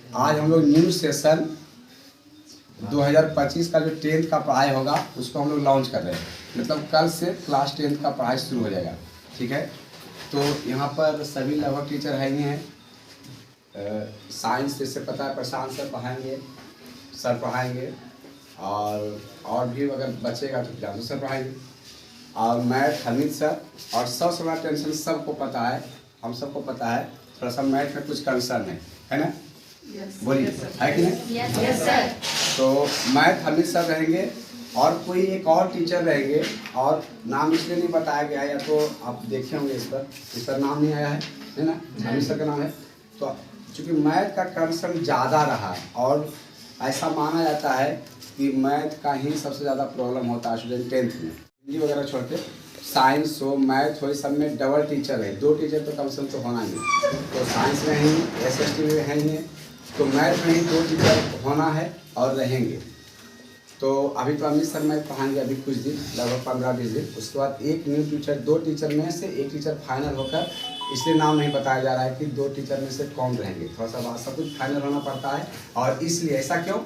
आज हम लोग न्यू सेशन 2025 का जो 10th का पढ़ाई होगा उसको हम लोग लॉन्च कर रहे हैं। मतलब कल से क्लास 10th का पढ़ाई शुरू हो जाएगा। ठीक है, तो यहाँ पर सभी लगभग टीचर है ही हैं। साइंस जैसे पता है प्रशांत सर पढ़ाएंगे और भी अगर बचेगा तो जादू सर पढ़ाएंगे और मैथ हमीद सर। और सबसे बड़ा टेंशन सबको पता है, हम सबको पता है थोड़ा सा मैथ में कुछ कंसर्न है ना? बोलिए, है कि नहीं? Yes sir. तो मैथ हमीद सर रहेंगे और कोई एक और टीचर रहेंगे और नाम इसलिए नहीं बताया गया है, या तो आप देखे होंगे इस पर नाम नहीं आया है ना? हमीद सर का नाम है। तो चूँकि मैथ का कंसर्न ज़्यादा रहा और ऐसा माना जाता है कि मैथ का ही सबसे ज़्यादा प्रॉब्लम होता है स्टूडेंट 10th में। हिंदी वगैरह छोड़ के साइंस हो मैथ हो, इस सब में डबल टीचर है, 2 टीचर तो कम से कम तो होना ही। तो साइंस में ही SST में है ही, तो मैथ में ही 2 टीचर होना है और रहेंगे। तो अभी तो अमित सर मैथ पढ़ाएंगे अभी कुछ दिन, लगभग 15-20 दिन। उसके बाद एक न्यू टीचर, 2 टीचर में से एक टीचर फाइनल होकर, इसलिए नाम नहीं बताया जा रहा है कि 2 टीचर में से कौन रहेंगे। थोड़ा सा बात सब कुछ फाइनल होना पड़ता है। और इसलिए ऐसा क्यों,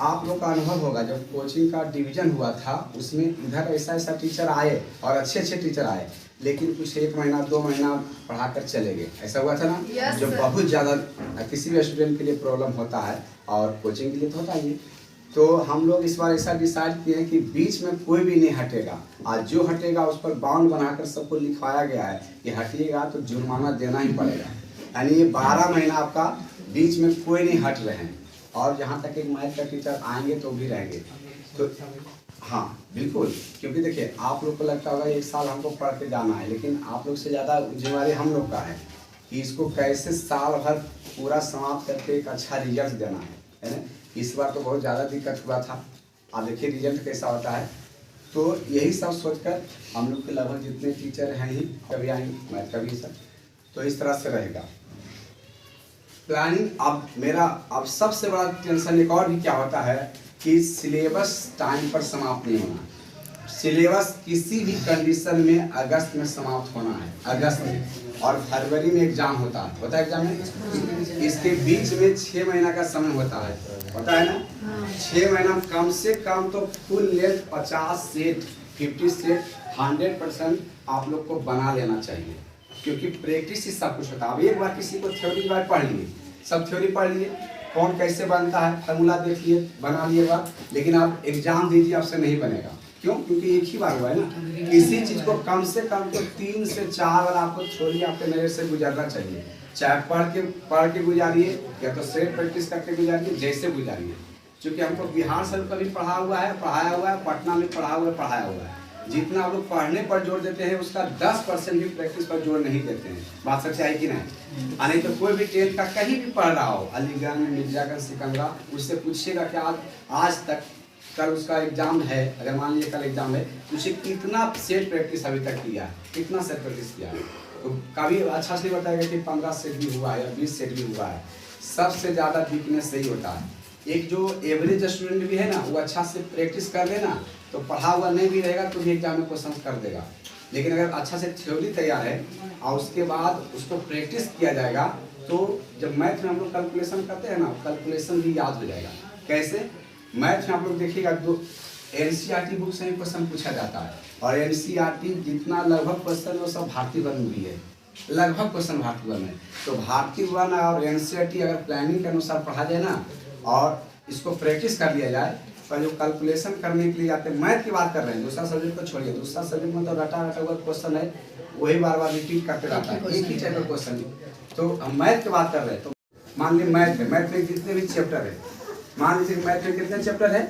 आप लोग का अनुभव होगा जब कोचिंग का डिवीजन हुआ था उसमें इधर ऐसा टीचर आए और अच्छे टीचर आए, लेकिन कुछ 1 महीना 2 महीना पढ़ाकर चले गए। ऐसा हुआ था ना? yes, जो बहुत ज़्यादा किसी भी स्टूडेंट के लिए प्रॉब्लम होता है और कोचिंग के लिए तो होता ही है। तो हम लोग इस बार ऐसा डिसाइड किए हैं कि बीच में कोई भी नहीं हटेगा। आज जो हटेगा उस पर बाउंड बनाकर सबको लिखवाया गया है कि हटिएगा तो जुर्माना देना ही पड़ेगा। यानी ये 12 महीना आपका बीच में कोई नहीं हट रहे हैं। और जहाँ तक एक मैथ का टीचर आएंगे तो भी रहेंगे। तो हाँ बिल्कुल, क्योंकि देखिए आप लोग को लगता होगा 1 साल हमको पढ़ के जाना है, लेकिन आप लोग से ज़्यादा जिम्मेवारी हम लोग का है कि इसको कैसे साल भर पूरा समाप्त करके एक अच्छा रिजल्ट देना है ना? इस बार तो बहुत ज़्यादा दिक्कत हुआ था, आप देखिए रिजल्ट कैसा होता है। तो यही सब सोचकर हम लोग के लगभग जितने टीचर हैं ही कभी आएंगे मैथ का भी सर, तो इस तरह से रहेगा प्लानिंग। अब सबसे बड़ा टेंशन एक और भी क्या होता है कि सिलेबस टाइम पर समाप्त नहीं होना। सिलेबस किसी भी कंडीशन में अगस्त में समाप्त होना है, अगस्त में। और फरवरी में एग्जाम होता है एग्जाम में। इसके बीच में 6 महीना का समय होता है, पता है ना? 6 महीना कम से कम तो फुल लेंथ 50 सेट 50 सेट 100% आप लोग को बना लेना चाहिए, क्योंकि प्रैक्टिस ही सब कुछ होता है। अब एक बार किसी को थ्योरी बार पढ़ लिए, सब थ्योरी पढ़ लिए, कौन कैसे बनता है फार्मूला देख लिए, बना लिए बात, लेकिन आप एग्जाम दीजिए आपसे नहीं बनेगा। क्यों? क्योंकि एक ही बार हुआ है ना। किसी चीज़ को कम से कम तो 3 से 4 बार आपको थ्योरी आपके नज़र से गुजरना चाहिए। चाहे पढ़ के गुजारिए या तो सेट प्रैक्टिस करके गुजारिए, जैसे गुजारिए। क्योंकि हमको बिहार से कभी पढ़ाया हुआ है, पटना में पढ़ाया हुआ है। जितना आप लोग पढ़ने पर जोर देते हैं उसका 10% भी प्रैक्टिस पर जोर नहीं देते हैं। बात सच्चाई है कि नहीं? नहीं तो कोई भी 10th का कहीं भी पढ़ रहा हो, अलीगंज, मिर्जागंज, सिकंदरा, उससे पूछिएगा कि आज तक कल उसका एग्जाम है, अगर मान लीजिए कल एग्जाम है, उसे कितना सेट प्रैक्टिस अभी तक किया है, कितना सेट प्रैक्टिस किया है। तो कभी अच्छा से बताएगा कि 15 सेट भी हुआ है या 20 सेट भी हुआ है। सबसे ज़्यादा वीकनेस सही होता है। एक जो एवरेज स्टूडेंट भी है ना, वो अच्छा से प्रैक्टिस कर देना तो पढ़ा हुआ नहीं भी रहेगा तो भी एग्जाम में क्वेश्चन कर देगा। लेकिन अगर अच्छा से थ्योरी तैयार है और उसके बाद उसको प्रैक्टिस किया जाएगा, तो जब मैथ में हम लोग कैलकुलेशन करते हैं ना, कैलकुलेशन भी याद हो जाएगा। कैसे? मैथ में आप लोग देखिएगा, 2 NCERT बुक से ही क्वेश्चन पूछा जाता है और NCERT जितना लगभग क्वेश्चन वो सब भारतीय वन भी है, लगभग क्वेश्चन भारतीय वन है। तो भारतीय वन और NCERT अगर प्लानिंग के अनुसार पढ़ा जाए ना और इसको प्रैक्टिस कर लिया जाए, तो जो कैलकुलेशन करने के लिए आते हैं, मैथ की बात कर रहे हैं, दूसरा सब्जेक्ट को छोड़िए। दूसरा सब्जेक्ट में तो रटा हुआ क्वेश्चन है, वही बार बार रिपीट करते रहता है, एक ही टाइप का क्वेश्चन है। तो हम मैथ की बात कर रहे हैं, तो मान लीजिए मैथ है, मैथ में जितने भी चैप्टर है, मान लीजिए मैथ में कितने चैप्टर है?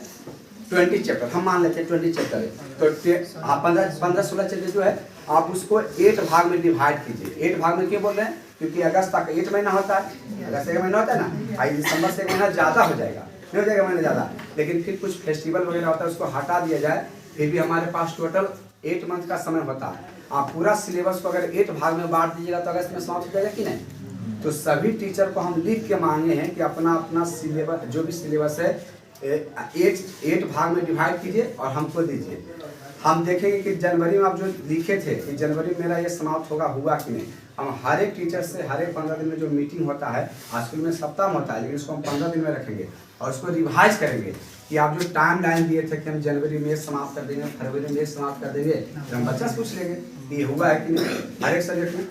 20 चैप्टर, हम मान लेते हैं 20 चैप्टर है। तो 15-16 चैप्टर जो है आप उसको 8 भाग में डिवाइड कीजिए। 8 भाग में क्यों बोल रहे हैं? क्योंकि अगस्त तक 8 महीना होता है, अगस्त 1 महीना होता है ना, आई दिसंबर से 1 महीना ज़्यादा हो जाएगा, नहीं हो जाएगा महीना ज़्यादा, लेकिन फिर कुछ फेस्टिवल वगैरह होता है उसको हटा दिया जाए, फिर भी हमारे पास टोटल 8 मंथ का समय होता है। आप पूरा सिलेबस को अगर 8 भाग में बांट दीजिएगा तो अगस्त में समाप्त हो जाएगा कि नहीं? तो सभी टीचर को हम लिख के मांगे हैं कि अपना अपना सिलेबस, जो भी सिलेबस है 8 भाग में डिवाइड कीजिए और हमको दीजिए। हम देखेंगे कि जनवरी में आप जो लिखे थे कि जनवरी में मेरा ये समाप्त होगा, हुआ कि नहीं। हम हर एक टीचर से हर एक 15 दिन में जो मीटिंग होता है, आज स्कूल में सप्ताह में होता है, लेकिन इसको हम 15 दिन में रखेंगे और उसको रिवाइज करेंगे कि आप जो टाइम लाइन दिए थे कि हम जनवरी में समाप्त कर देंगे, फरवरी में समाप्त कर देंगे, तो हम बच्चा से पूछ लेंगे कि ये हुआ है कि नहीं हर एक सब्जेक्ट में।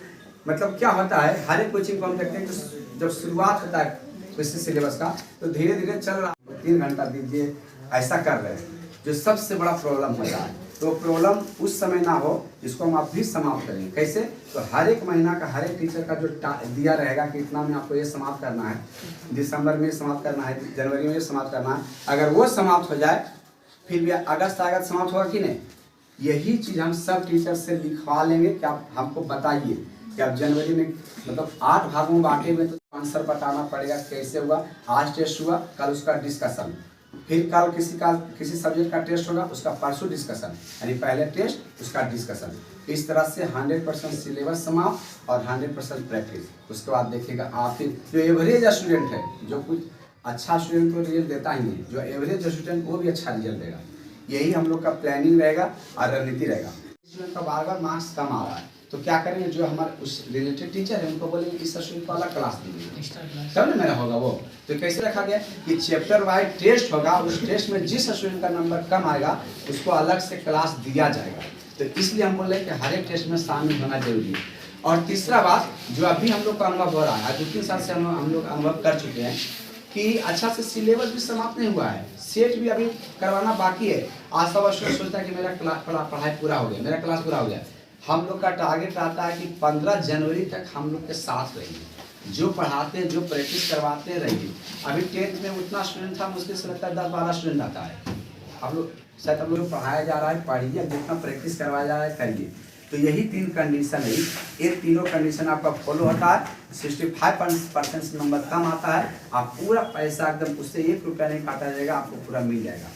मतलब क्या होता है, हर एक कोचिंग को हम देखते हैं कि जब शुरुआत होता है किसी सिलेबस का तो धीरे धीरे चल रहा है, 3 घंटा दीजिए, ऐसा कर रहे हैं। जो सबसे बड़ा प्रॉब्लम होता है, तो प्रॉब्लम उस समय ना हो, इसको हम आप भी समाप्त करेंगे। कैसे? तो हर एक महीना का हर एक टीचर का जो दिया रहेगा कि इतना में आपको ये समाप्त करना है, दिसंबर में समाप्त करना है, जनवरी में समाप्त करना है। अगर वो समाप्त हो जाए फिर भी अगस्त समाप्त होगा कि नहीं, यही चीज़ हम सब टीचर से लिखवा लेंगे कि आप हमको बताइए कि आप जनवरी में मतलब 8 भागों में बांटे में, तो आंसर बताना पड़ेगा कैसे हुआ। आज टेस्ट हुआ, कल उसका डिस्कशन, फिर कल किसी सब्जेक्ट का टेस्ट होगा, उसका परसों डिस्कशन, यानी पहले टेस्ट उसका डिस्कशन। इस तरह से 100% सिलेबस समाप्त और 100% प्रैक्टिस। उसके बाद देखिएगा आप फिर जो एवरेज स्टूडेंट है, जो कुछ अच्छा स्टूडेंट को रिजल्ट देता ही नहीं, जो एवरेज स्टूडेंट वो भी अच्छा रिजल्ट देगा। यही हम लोग का प्लानिंग रहेगा और रणनीति रहेगा। स्टूडेंट का बार बार मार्क्स कम आ रहा है तो क्या करेंगे, जो हमारे उस रिलेटेड टीचर है उनको बोलेंगे इस स्टूडेंट को अलग क्लास दीजिए, तब ना मेरा होगा वो। तो कैसे रखा गया कि चैप्टर वाइज टेस्ट होगा, उस टेस्ट में जिस स्टूडेंट का नंबर कम आएगा उसको अलग से क्लास दिया जाएगा। तो इसलिए हम बोल रहे हैं कि हर एक टेस्ट में शामिल होना जरूरी है। और तीसरा बात, जो अभी हम लोग का अनुभव हो रहा है, 2-3 साल से हम लोग अनुभव कर चुके हैं कि अच्छा से सिलेबस भी समाप्त नहीं हुआ है, सेट भी अभी करवाना बाकी है। आज सब स्टूडेंट सोचता है कि मेरा पढ़ाई पूरा हो गया, मेरा क्लास पूरा हो गया। हम लोग का टारगेट रहता है कि 15 जनवरी तक हम लोग के साथ रहिए, जो पढ़ाते हैं, जो प्रैक्टिस करवाते रहिए। अभी 10th में उतना स्टूडेंट था, मुश्किल से लगता है 10-12 स्टूडेंट आता है। हम लोग शायद हम लोग पढ़ाया जा रहा है, पढ़िए, जितना प्रैक्टिस करवाया जा रहा है करिए। तो यही 3 कंडीशन है, ये तीनों कंडीशन आपका फॉलो होता है, 65% नंबर कम आता है, आप पूरा पैसा एकदम उससे 1 रुपया नहीं काटा जाएगा, आपको पूरा मिल जाएगा।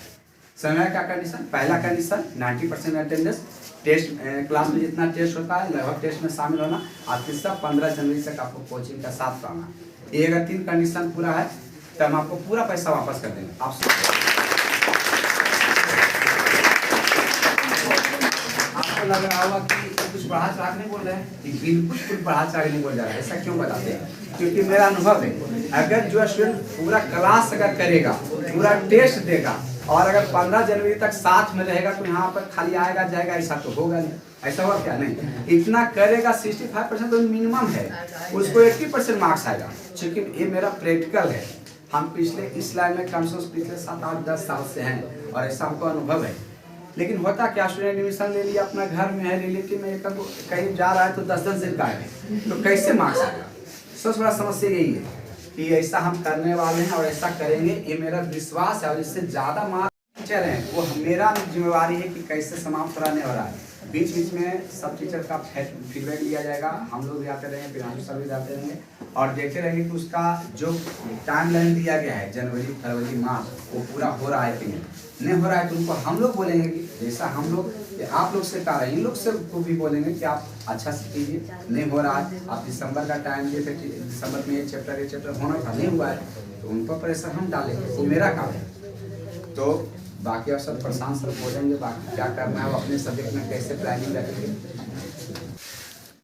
समय का कंडीशन, पहला कंडीशन 90% अटेंडेंस, टेस्ट क्लास में जितना टेस्ट होता है लगभग टेस्ट में शामिल होना, और तीसरा 15 जनवरी तक आपको कोचिंग का साथ रहना। ये अगर 3 कंडीशन पूरा है तो हम आपको पूरा पैसा वापस कर देंगे। आपको लग रहा होगा कि कुछ बढ़ा चढ़ा नहीं बोल रहे हैं, कि बिल्कुल कुछ बढ़ा चढ़ा नहीं बोल रहा है। ऐसा क्यों बताते हैं? क्योंकि मेरा अनुभव है, अगर जो स्टूडेंट पूरा क्लास अगर करेगा, पूरा टेस्ट देगा और अगर 15 जनवरी तक साथ में रहेगा तो यहाँ पर खाली आएगा जाएगा, ऐसा तो होगा नहीं। ऐसा हुआ क्या? नहीं, इतना करेगा 65% तो मिनिमम है, उसको 80% मार्क्स आएगा। क्योंकि ये मेरा प्रैक्टिकल है, हम पिछले इस लाइन में कम से कम पिछले 7-8-10 साल से हैं और ऐसा हमको अनुभव है। लेकिन होता क्या, स्टूडेंट एडमिशन ले लिया, अपना घर में है, रिलेटिव में कहीं जा रहा है तो 10-10 दिन का है, तो कैसे मार्क्स आएगा? सबसे बड़ा समस्या यही है कि ऐसा हम करने वाले हैं और ऐसा करेंगे, ये मेरा विश्वास है। और इससे ज़्यादा मार्क्स टीचर हैं, वो मेरा जिम्मेवारी है कि कैसे समाप्त कराने हो रहा है। बीच बीच में सब टीचर का फीडबैक लिया जाएगा, हम लोग भी आते रहेंगे, फिर सर भी जाते रहेंगे और देखते रहेंगे कि उसका जो टाइम लाइन दिया गया है जनवरी, फरवरी, मार्च, वो पूरा हो रहा है कि नहीं हो रहा है। तो उनको हम लोग बोलेंगे कि जैसा हम लोग आप लोग से कहा है, इन लोग से को भी बोलेंगे कि आप अच्छा से कीजिए, नहीं हो रहा है। आप दिसंबर का टाइम दिए थे, दिसंबर में ये चैप्टर होना था, नहीं हुआ है, तो उन पर प्रेशर हम डालेंगे, वो मेरा काम है। तो बाकी आप सब प्रशांत सर बोलेंगे बाकी क्या करना है, वो अपने सब्जेक्ट में कैसे प्लानिंग रखेंगे।